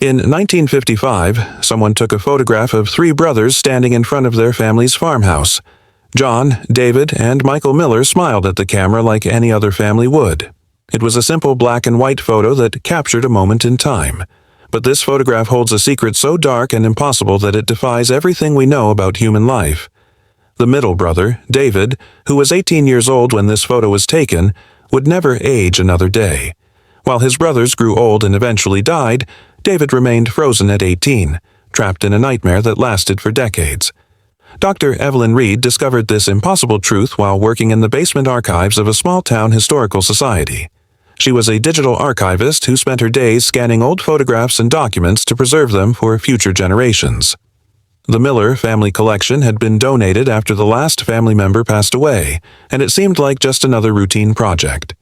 In 1955, someone took a photograph of three brothers standing in front of their family's farmhouse. John, David, and Michael Miller smiled at the camera like any other family would. It was a simple black and white photo that captured a moment in time. But this photograph holds a secret so dark and impossible that it defies everything we know about human life. The middle brother, David, who was 18 years old when this photo was taken, would never age another day. While his brothers grew old and eventually died, David remained frozen at 18, trapped in a nightmare that lasted for decades. Dr. Evelyn Reed discovered this impossible truth while working in the basement archives of a small-town historical society. She was a digital archivist who spent her days scanning old photographs and documents to preserve them for future generations. The Miller family collection had been donated after the last family member passed away, and it seemed like just another routine project.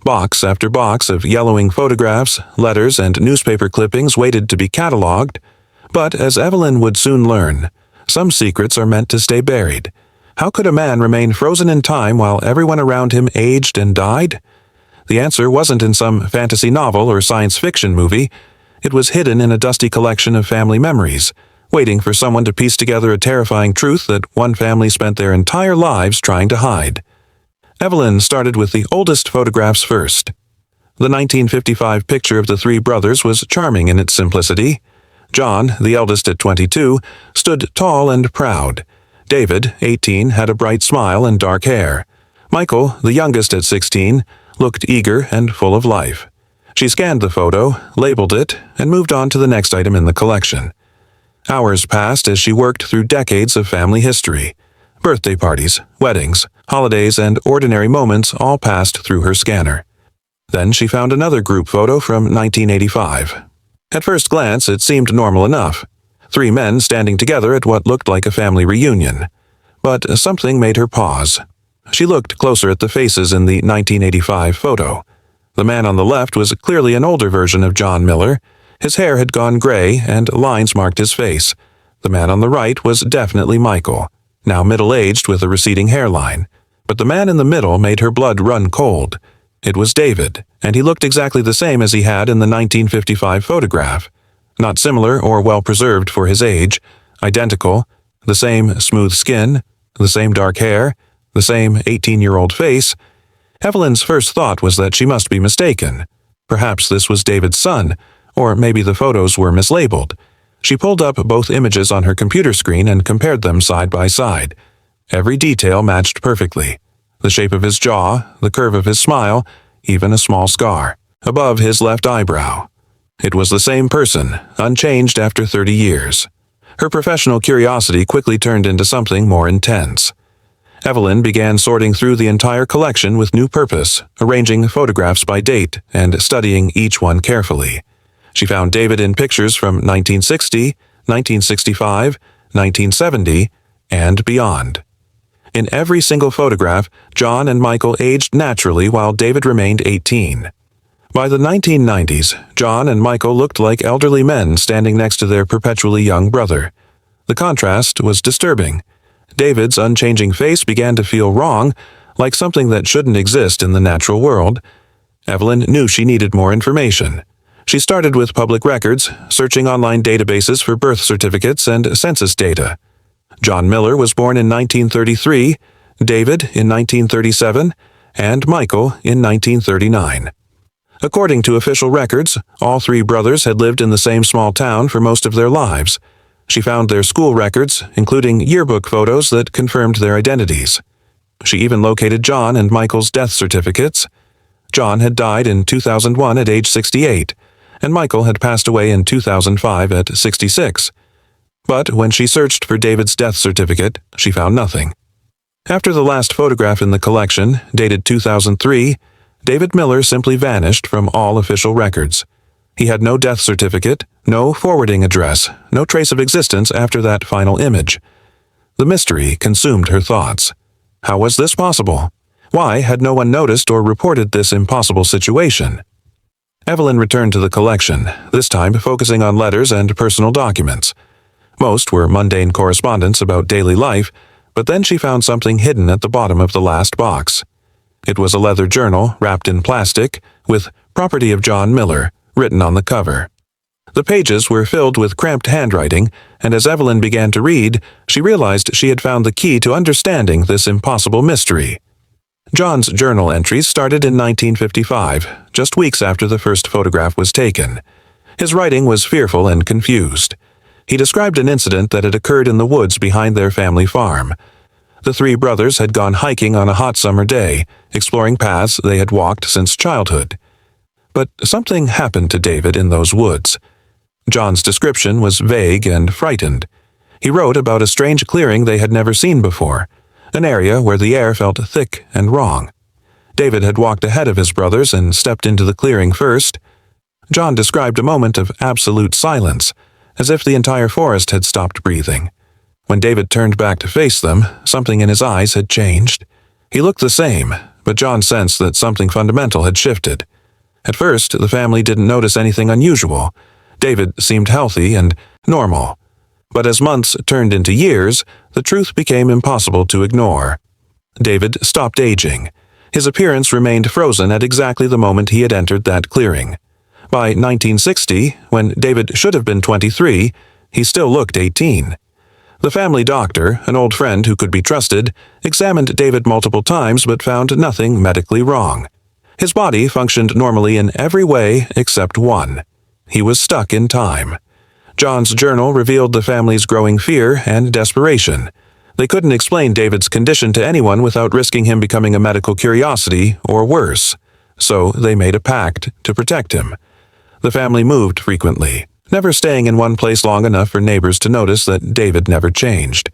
Box after box of yellowing photographs, letters, and newspaper clippings waited to be cataloged. But as Evelyn would soon learn, some secrets are meant to stay buried. How could a man remain frozen in time while everyone around him aged and died? The answer wasn't in some fantasy novel or science fiction movie. It was hidden in a dusty collection of family memories, waiting for someone to piece together a terrifying truth that one family spent their entire lives trying to hide. Evelyn started with the oldest photographs first. The 1955 picture of the three brothers was charming in its simplicity. John, the eldest at 22, stood tall and proud. David, 18, had a bright smile and dark hair. Michael, the youngest at 16, looked eager and full of life. She scanned the photo, labeled it, and moved on to the next item in the collection. Hours passed as she worked through decades of family history. Birthday parties, weddings, holidays, and ordinary moments all passed through her scanner. Then she found another group photo from 1985. At first glance, it seemed normal enough. Three men standing together at what looked like a family reunion. But something made her pause. She looked closer at the faces in the 1985 photo. The man on the left was clearly an older version of John Miller. His hair had gone gray, and lines marked his face. The man on the right was definitely Michael, now middle-aged with a receding hairline. But the man in the middle made her blood run cold. It was David, and he looked exactly the same as he had in the 1955 photograph. Not similar or well-preserved for his age, identical, the same smooth skin, the same dark hair, the same 18-year-old face. Evelyn's first thought was that she must be mistaken. Perhaps this was David's son, or maybe the photos were mislabeled. She pulled up both images on her computer screen and compared them side by side. Every detail matched perfectly. The shape of his jaw, the curve of his smile, even a small scar above his left eyebrow. It was the same person, unchanged after 30 years. Her professional curiosity quickly turned into something more intense. Evelyn began sorting through the entire collection with new purpose, arranging photographs by date and studying each one carefully. She found David in pictures from 1960, 1965, 1970, and beyond. In every single photograph, John and Michael aged naturally while David remained 18. By the 1990s, John and Michael looked like elderly men standing next to their perpetually young brother. The contrast was disturbing. David's unchanging face began to feel wrong, like something that shouldn't exist in the natural world. Evelyn knew she needed more information. She started with public records, searching online databases for birth certificates and census data. John Miller was born in 1933, David in 1937, and Michael in 1939. According to official records, all three brothers had lived in the same small town for most of their lives. She found their school records, including yearbook photos that confirmed their identities. She even located John and Michael's death certificates. John had died in 2001 at age 68, and Michael had passed away in 2005 at 66. But when she searched for David's death certificate, she found nothing. After the last photograph in the collection, dated 2003, David Miller simply vanished from all official records. He had no death certificate, no forwarding address, no trace of existence after that final image. The mystery consumed her thoughts. How was this possible? Why had no one noticed or reported this impossible situation? Evelyn returned to the collection, this time focusing on letters and personal documents. Most were mundane correspondence about daily life, but then she found something hidden at the bottom of the last box. It was a leather journal wrapped in plastic with "Property of John Miller" written on the cover. The pages were filled with cramped handwriting, and as Evelyn began to read, she realized she had found the key to understanding this impossible mystery. John's journal entries started in 1955, just weeks after the first photograph was taken. His writing was fearful and confused. He described an incident that had occurred in the woods behind their family farm. The three brothers had gone hiking on a hot summer day, exploring paths they had walked since childhood. But something happened to David in those woods. John's description was vague and frightened. He wrote about a strange clearing they had never seen before, an area where the air felt thick and wrong. David had walked ahead of his brothers and stepped into the clearing first. John described a moment of absolute silence, as if the entire forest had stopped breathing. When David turned back to face them, something in his eyes had changed. He looked the same, but John sensed that something fundamental had shifted. At first, the family didn't notice anything unusual. David seemed healthy and normal. But as months turned into years, the truth became impossible to ignore. David stopped aging. His appearance remained frozen at exactly the moment he had entered that clearing. By 1960, when David should have been 23, he still looked 18. The family doctor, an old friend who could be trusted, examined David multiple times but found nothing medically wrong. His body functioned normally in every way except one. He was stuck in time. John's journal revealed the family's growing fear and desperation. They couldn't explain David's condition to anyone without risking him becoming a medical curiosity or worse. So they made a pact to protect him. The family moved frequently, never staying in one place long enough for neighbors to notice that David never changed.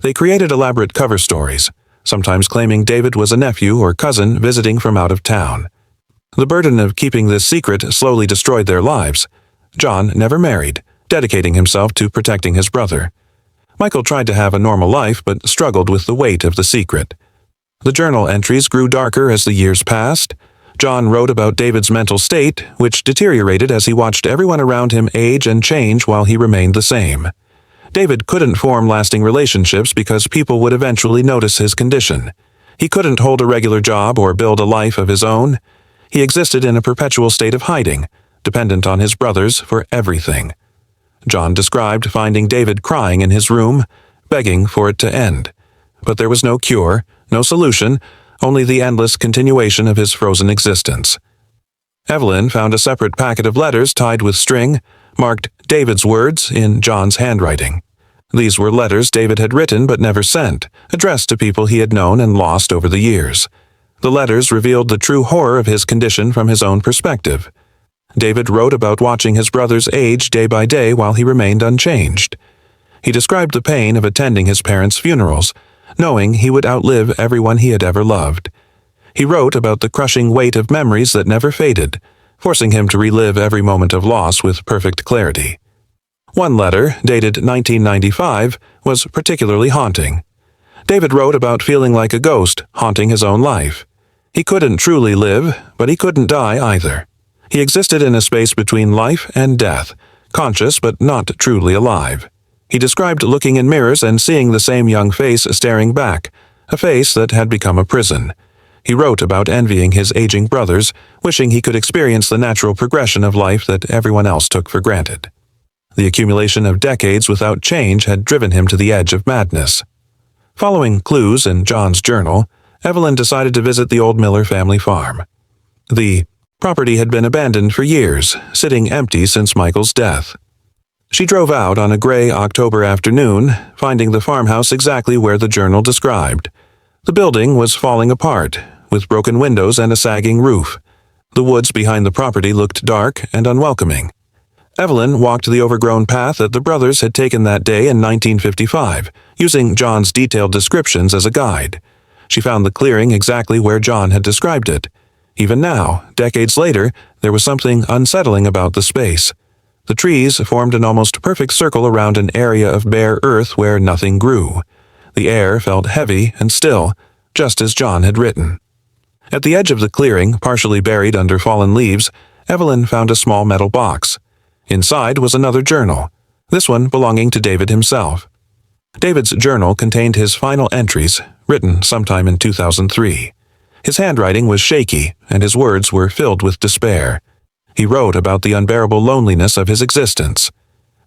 They created elaborate cover stories, sometimes claiming David was a nephew or cousin visiting from out of town. The burden of keeping this secret slowly destroyed their lives. John never married, dedicating himself to protecting his brother. Michael tried to have a normal life but struggled with the weight of the secret. The journal entries grew darker as the years passed. John wrote about David's mental state, which deteriorated as he watched everyone around him age and change while he remained the same. David couldn't form lasting relationships because people would eventually notice his condition. He couldn't hold a regular job or build a life of his own. He existed in a perpetual state of hiding, dependent on his brothers for everything. John described finding David crying in his room, begging for it to end. But there was no cure, no solution, only the endless continuation of his frozen existence. Evelyn found a separate packet of letters tied with string, marked David's words in John's handwriting. These were letters David had written but never sent, addressed to people he had known and lost over the years. The letters revealed the true horror of his condition from his own perspective. David wrote about watching his brothers age day by day while he remained unchanged. He described the pain of attending his parents' funerals, knowing he would outlive everyone he had ever loved. He wrote about the crushing weight of memories that never faded, forcing him to relive every moment of loss with perfect clarity. One letter, dated 1995, was particularly haunting. David wrote about feeling like a ghost haunting his own life. He couldn't truly live, but he couldn't die either. He existed in a space between life and death, conscious but not truly alive. He described looking in mirrors and seeing the same young face staring back, a face that had become a prison. He wrote about envying his aging brothers, wishing he could experience the natural progression of life that everyone else took for granted. The accumulation of decades without change had driven him to the edge of madness. Following clues in John's journal, Evelyn decided to visit the old Miller family farm. The property had been abandoned for years, sitting empty since Michael's death. She drove out on a gray October afternoon, finding the farmhouse exactly where the journal described. The building was falling apart, with broken windows and a sagging roof. The woods behind the property looked dark and unwelcoming. Evelyn walked the overgrown path that the brothers had taken that day in 1955, using John's detailed descriptions as a guide. She found the clearing exactly where John had described it. Even now, decades later, there was something unsettling about the space. The trees formed an almost perfect circle around an area of bare earth where nothing grew. The air felt heavy and still, just as John had written. At the edge of the clearing, partially buried under fallen leaves, Evelyn found a small metal box. Inside was another journal, this one belonging to David himself. David's journal contained his final entries, written sometime in 2003. His handwriting was shaky, and his words were filled with despair. He wrote about the unbearable loneliness of his existence.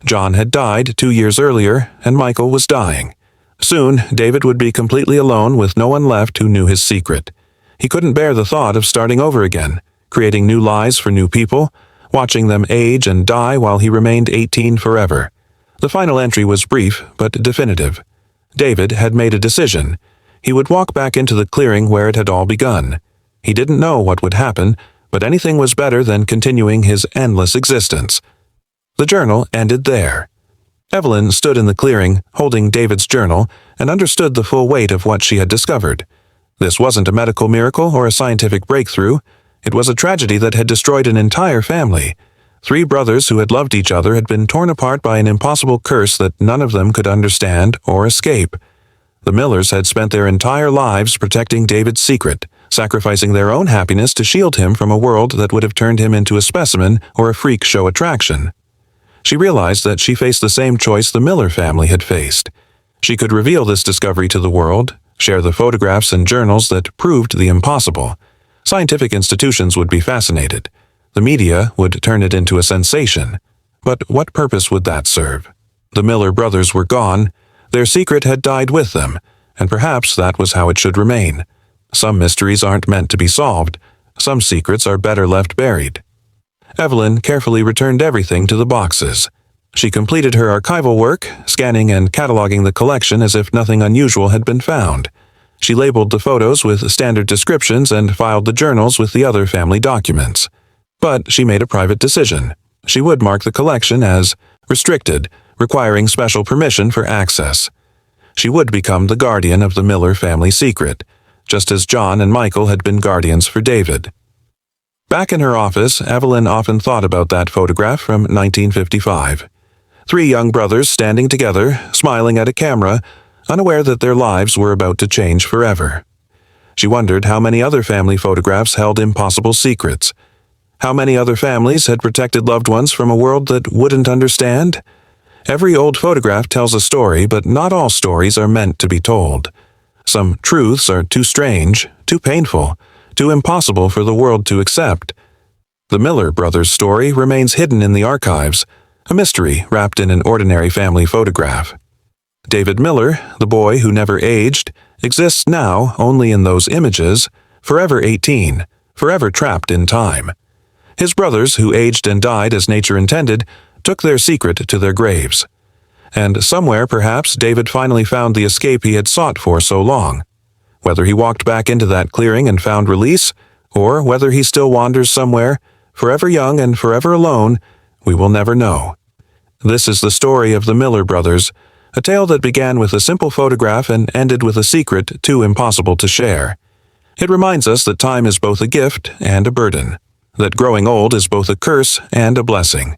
John had died 2 years earlier, and Michael was dying. Soon, David would be completely alone with no one left who knew his secret. He couldn't bear the thought of starting over again, creating new lives for new people, watching them age and die while he remained 18 forever. The final entry was brief but definitive. David had made a decision. He would walk back into the clearing where it had all begun. He didn't know what would happen, but anything was better than continuing his endless existence. The journal ended there. Evelyn stood in the clearing, holding David's journal, and understood the full weight of what she had discovered. This wasn't a medical miracle or a scientific breakthrough. It was a tragedy that had destroyed an entire family. 3 brothers who had loved each other had been torn apart by an impossible curse that none of them could understand or escape. The Millers had spent their entire lives protecting David's secret, sacrificing their own happiness to shield him from a world that would have turned him into a specimen or a freak show attraction. She realized that she faced the same choice the Miller family had faced. She could reveal this discovery to the world, share the photographs and journals that proved the impossible. Scientific institutions would be fascinated. The media would turn it into a sensation. But what purpose would that serve? The Miller brothers were gone. Their secret had died with them, and perhaps that was how it should remain. Some mysteries aren't meant to be solved. Some secrets are better left buried. Evelyn carefully returned everything to the boxes. She completed her archival work, scanning and cataloging the collection as if nothing unusual had been found. She labeled the photos with standard descriptions and filed the journals with the other family documents. But she made a private decision. She would mark the collection as restricted, requiring special permission for access. She would become the guardian of the Miller family secret, just as John and Michael had been guardians for David. Back in her office, Evelyn often thought about that photograph from 1955. 3 young brothers standing together, smiling at a camera, unaware that their lives were about to change forever. She wondered how many other family photographs held impossible secrets. How many other families had protected loved ones from a world that wouldn't understand? Every old photograph tells a story, but not all stories are meant to be told. Some truths are too strange, too painful, too impossible for the world to accept. The Miller brothers' story remains hidden in the archives, a mystery wrapped in an ordinary family photograph. David Miller, the boy who never aged, exists now only in those images, forever 18, forever trapped in time. His brothers, who aged and died as nature intended, took their secret to their graves. And somewhere, perhaps, David finally found the escape he had sought for so long. Whether he walked back into that clearing and found release, or whether he still wanders somewhere, forever young and forever alone, we will never know. This is the story of the Miller brothers, a tale that began with a simple photograph and ended with a secret too impossible to share. It reminds us that time is both a gift and a burden, that growing old is both a curse and a blessing.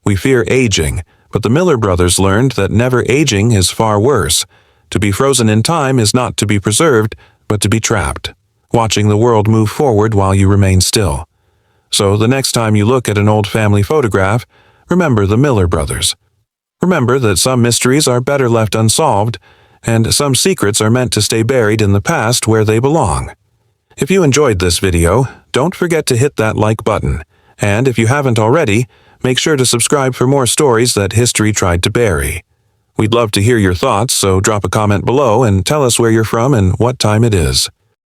We fear aging, but the Miller brothers learned that never aging is far worse. To be frozen in time is not to be preserved, but to be trapped, watching the world move forward while you remain still. So the next time you look at an old family photograph, remember the Miller brothers. Remember that some mysteries are better left unsolved, and some secrets are meant to stay buried in the past where they belong. If you enjoyed this video, don't forget to hit that like button, and if you haven't already, make sure to subscribe for more stories that history tried to bury. We'd love to hear your thoughts, so drop a comment below and tell us where you're from and what time it is.